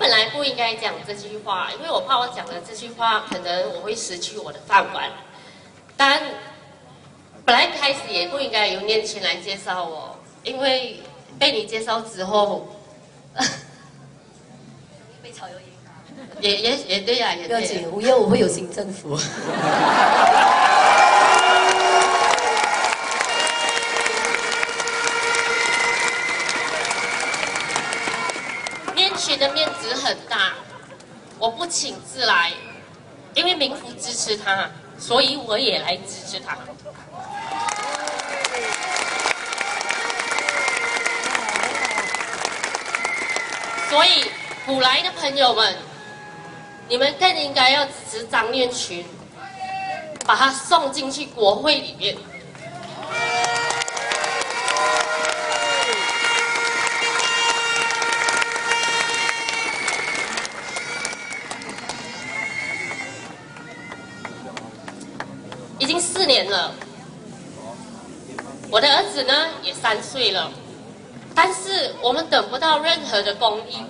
本来不应该讲这句话，因为我怕我讲了这句话，可能我会失去我的饭碗。但本来开始也不应该由念群来介绍我，因为被你介绍之后，被炒鱿鱼。也对呀、也对。不要紧，5月5会有新政府。念群的面子很大，我不请自来，因为民福支持他，所以我也来支持他。所以普来的朋友们，你们更应该要支持张念群，把他送进去国会里面。已经4年了，我的儿子呢也3岁了，但是我们等不到任何的公义。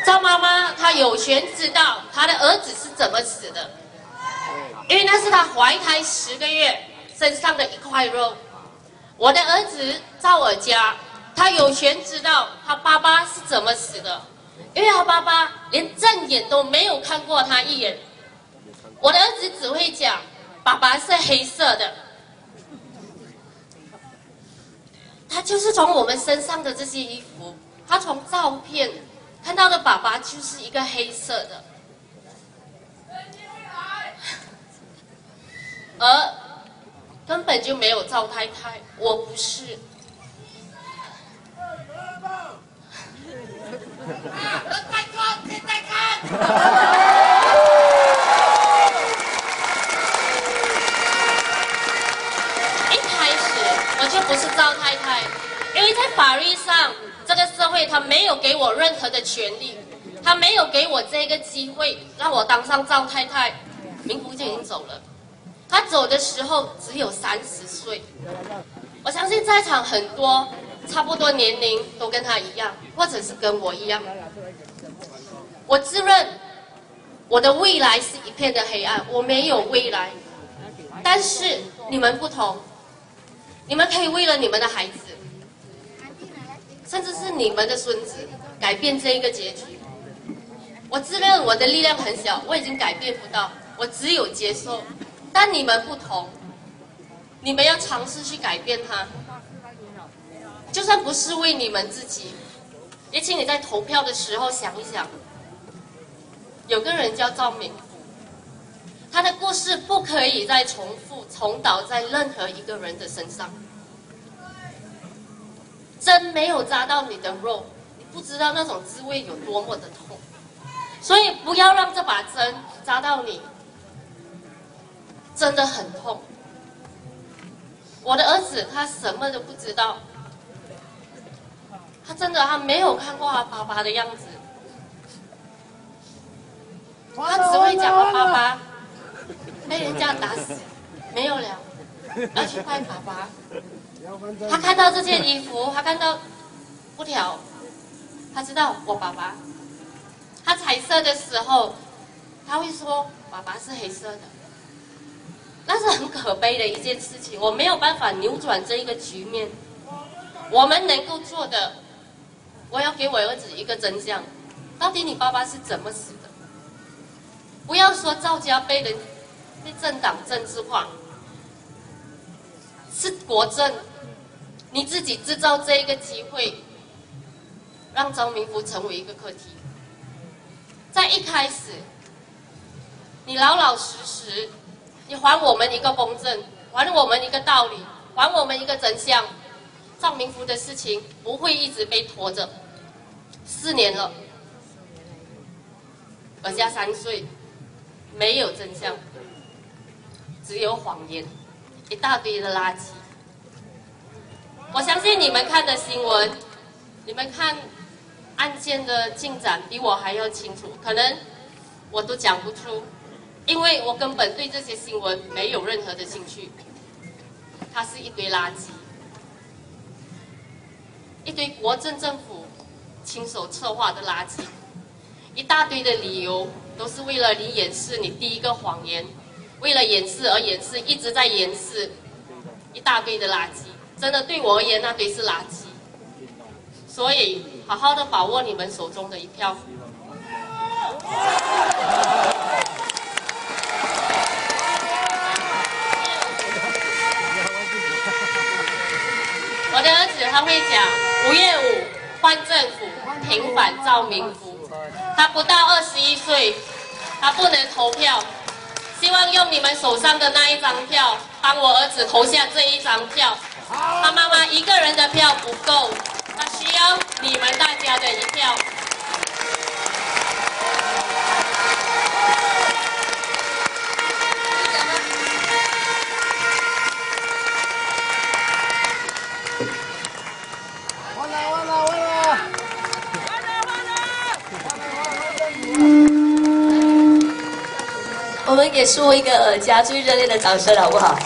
赵妈妈她有权知道她的儿子是怎么死的，因为那是她怀胎10个月身上的一块肉。我的儿子赵尔佳，他有权知道他爸爸是怎么死的，因为他爸爸连正眼都没有看过他一眼。我的儿子只会讲爸爸是黑色的，他就是从我们身上的这些衣服，他从照片看到的爸爸就是一个黑色的，而根本就没有赵太太，我不是。一开始我就不是赵太太，因为在法律上，这个社会他没有给我任何的权利，他没有给我这个机会让我当上赵太太。民福就已经走了，他走的时候只有30岁。我相信在场很多差不多年龄都跟他一样，或者是跟我一样。我自认我的未来是一片的黑暗，我没有未来。但是你们不同，你们可以为了你们的孩子，甚至是你们的孙子，改变这一个结局。我自认我的力量很小，我已经改变不到，我只有接受。但你们不同，你们要尝试去改变它，就算不是为你们自己，也请你在投票的时候想一想，有个人叫赵敏，他的故事不可以再重复重蹈在任何一个人的身上。针没有扎到你的肉，你不知道那种滋味有多么的痛，所以不要让这把针扎到你，真的很痛。我的儿子他什么都不知道，他没有看过他爸爸的样子，他只会讲他爸爸被人家打死，没有了，要去拜爸爸。他看到这件衣服，他看到布条，他知道我爸爸。他彩色的时候，他会说爸爸是黑色的，那是很可悲的一件事情。我没有办法扭转这一个局面。我们能够做的，我要给我儿子一个真相：到底你爸爸是怎么死的？不要说赵家被政党政治化，是国政，你自己制造这一个机会，让张明福成为一个课题。在一开始，你老老实实，你还我们一个公正，还我们一个道理，还我们一个真相，赵明福的事情不会一直被拖着。4年了，儿家3岁，没有真相。只有谎言，一大堆的垃圾。我相信你们看的新闻，你们看案件的进展比我还要清楚，可能我都讲不出，因为我根本对这些新闻没有任何的兴趣。它是一堆垃圾，一堆国政政府亲手策划的垃圾，一大堆的理由都是为了你掩饰你第一个谎言，为了掩饰而掩饰，一直在掩饰，一大堆的垃圾。真的对我而言，那堆是垃圾。所以好好的把握你们手中的一票。我的儿子他会讲5月5换政府，平反赵明福。他不到21岁，他不能投票。希望用你们手上的那一张票，帮我儿子投下这一张票。他妈妈一个人的票不够，他需要你们大家的一票。我们给树一个家最热烈的掌声，好不好？